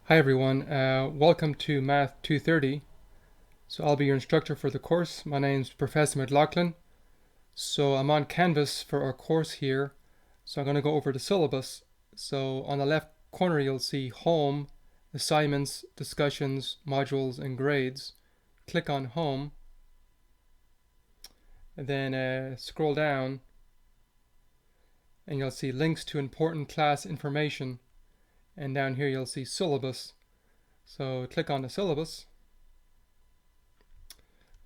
Hi everyone, welcome to Math 230. So I'll be your instructor for the course. My name's Professor McLaughlin. So I'm on Canvas for our course here. So I'm going to go over the syllabus. So on the left corner you'll see Home, Assignments, Discussions, Modules, and Grades. Click on Home, and then scroll down, and you'll see Links to Important Class Information. And down here you'll see Syllabus. So click on the syllabus.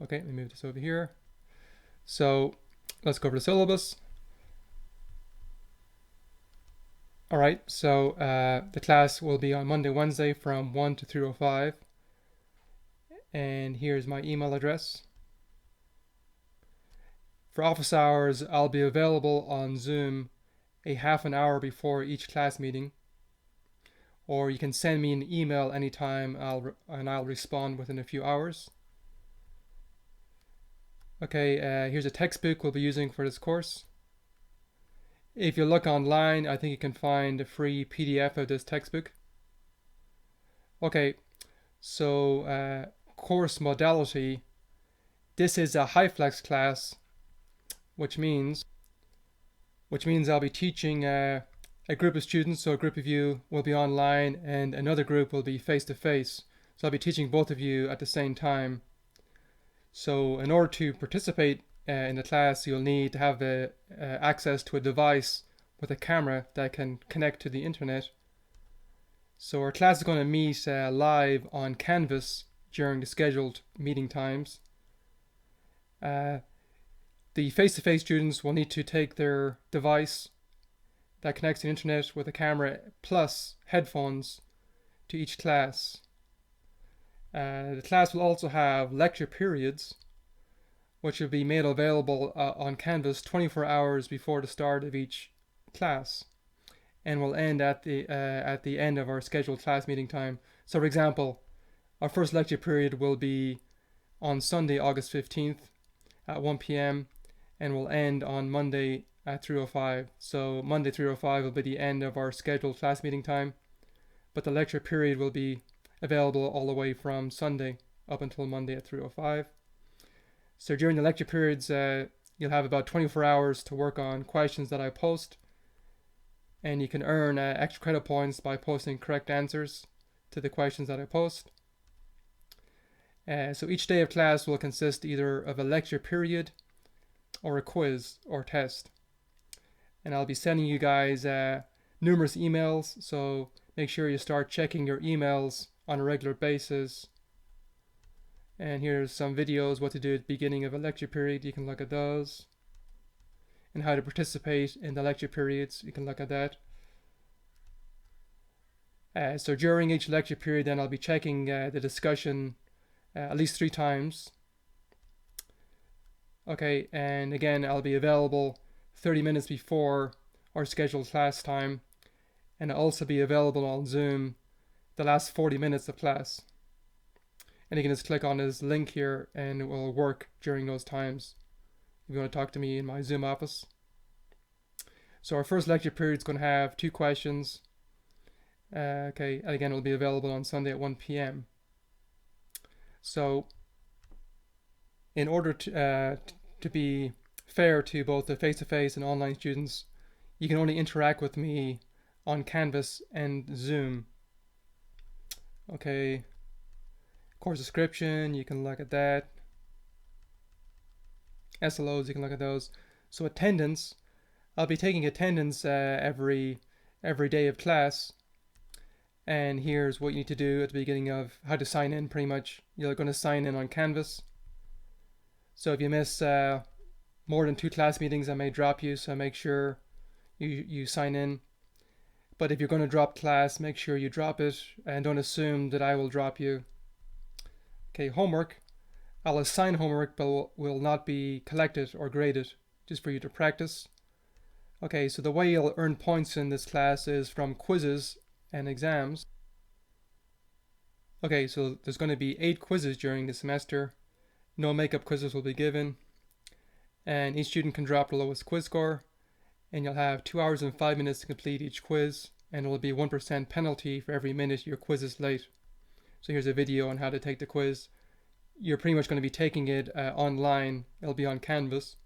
Okay, let me move this over here. So let's go over the syllabus. Alright, so the class will be on Monday, Wednesday from 1 to 3:05. And here's my email address. For office hours, I'll be available on Zoom a half an hour before each class meeting. Or you can send me an email anytime and I'll respond within a few hours. Okay, here's a textbook we'll be using for this course. If you look online, I think you can find a free PDF of this textbook. Okay, so course modality. This is a HyFlex class, which means I'll be teaching a group of students. So a group of you will be online and another group will be face-to-face. So I'll be teaching both of you at the same time. So in order to participate in the class, you'll need to have access to a device with a camera that can connect to the internet. So our class is going to meet live on Canvas during the scheduled meeting times. The face-to-face students will need to take their device that connects to the internet with a camera plus headphones to each class. The class will also have lecture periods, which will be made available on Canvas 24 hours before the start of each class, and will end at the end of our scheduled class meeting time. So, for example, our first lecture period will be on Sunday, August 15th at 1 p.m. and will end on Monday at 3:05. So Monday 3:05 will be the end of our scheduled class meeting time, but the lecture period will be available all the way from Sunday up until Monday at 3:05. So during the lecture periods, you'll have about 24 hours to work on questions that I post, and you can earn extra credit points by posting correct answers to the questions that I post. So each day of class will consist either of a lecture period or a quiz or test. And I'll be sending you guys numerous emails, so make sure you start checking your emails on a regular basis. And here's some videos what to do at the beginning of a lecture period. You can look at those. And how to participate in the lecture periods. You can look at that. So during each lecture period, then I'll be checking the discussion at least 3 times. Okay, and again, I'll be available 30 minutes before our scheduled class time. And I'll also be available on Zoom the last 40 minutes of class. And you can just click on this link here and it will work during those times if you want to talk to me in my Zoom office. So our first lecture period is going to have 2 questions. Okay, and again, it will be available on Sunday at 1 p.m. So in order to be fair to both the face-to-face and online students, you can only interact with me on Canvas and Zoom. Okay, course description, you can look at that. SLOs, you can look at those. So attendance, I'll be taking attendance every day of class. And here's what you need to do at the beginning of how to sign in, pretty much. You're going to sign in on Canvas. So if you miss more than 2 class meetings, I may drop you, so make sure you sign in. But if you're going to drop class, make sure you drop it and don't assume that I will drop you. Okay, homework. I'll assign homework, but will not be collected or graded, just for you to practice. Okay, so the way you'll earn points in this class is from quizzes and exams. Okay, so there's going to be 8 quizzes during the semester. No makeup quizzes will be given. And each student can drop the lowest quiz score. And you'll have 2 hours and 5 minutes to complete each quiz. and it will be a 1% penalty for every minute your quiz is late. So here's a video on how to take the quiz. You're pretty much going to be taking it online. It'll be on Canvas.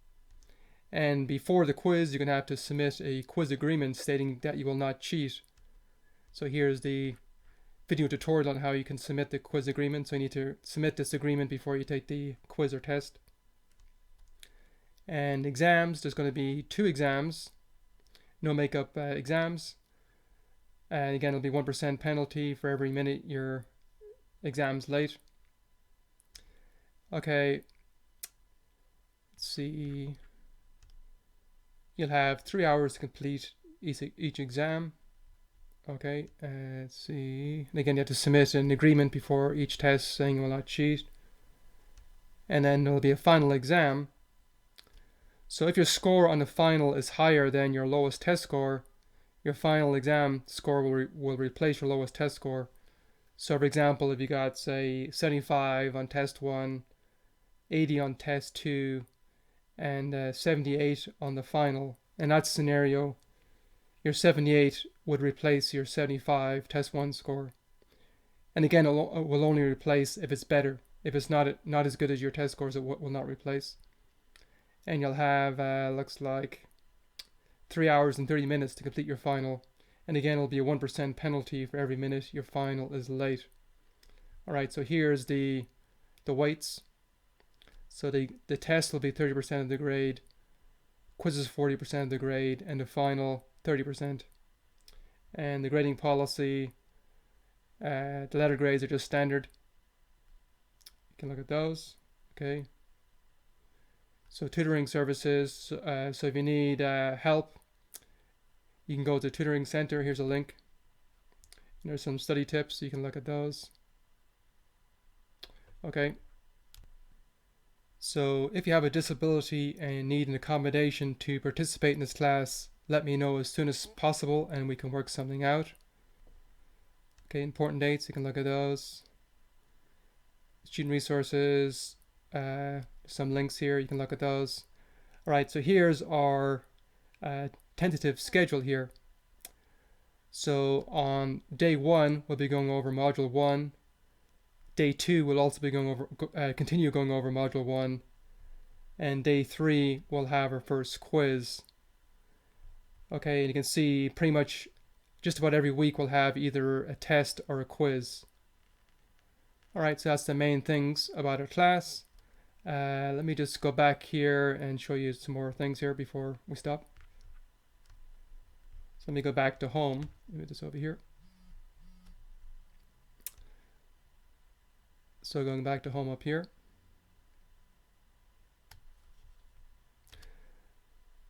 And before the quiz, you're going to have to submit a quiz agreement stating that you will not cheat. So here's the video tutorial on how you can submit the quiz agreement. So you need to submit this agreement before you take the quiz or test. And exams, there's going to be 2 exams, no makeup exams. And again, it'll be 1% penalty for every minute your exam's late. Okay, let's see. You'll have 3 hours to complete each exam. Okay, let's see. And again, you have to submit an agreement before each test saying you will not cheat. And then there'll be a final exam. So if your score on the final is higher than your lowest test score, your final exam score will replace your lowest test score. So for example, if you got, say, 75 on test 1, 80 on test 2, and 78 on the final, in that scenario, your 78 would replace your 75 test 1 score. And again, it will only replace if it's better. If it's not as good as your test scores, it will not replace. And you'll have, looks like, 3 hours and 30 minutes to complete your final. And again, it'll be a 1% penalty for every minute your final is late. Alright, so here's the weights. So the test will be 30% of the grade, quiz is 40% of the grade, and the final 30%. And the grading policy, the letter grades are just standard. You can look at those. Okay. So tutoring services, so if you need help, you can go to Tutoring Center. Here's a link. And there's some study tips. You can look at those. Okay. So if you have a disability and need an accommodation to participate in this class, let me know as soon as possible and we can work something out. Okay, important dates, you can look at those. Student resources, some links here, you can look at those. Alright, so here's our tentative schedule here. So on day 1, we'll be going over module 1. Day 2, we'll also be going over, continue going over module 1. And day 3, we'll have our first quiz. Okay, and you can see pretty much just about every week we'll have either a test or a quiz. Alright, so that's the main things about our class. Let me just go back here and show you some more things here before we stop. So let me go back to home. Move this over here. So going back to home up here.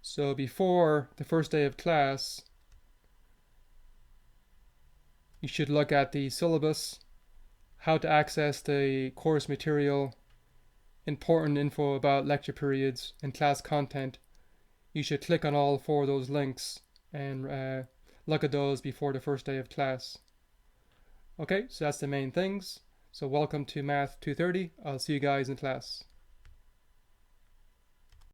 So before the first day of class, you should look at the syllabus, how to access the course material, important info about lecture periods, and class content. You should click on all 4 of those links and look at those before the first day of class. Okay, so that's the main things. So welcome to Math 230. I'll see you guys in class.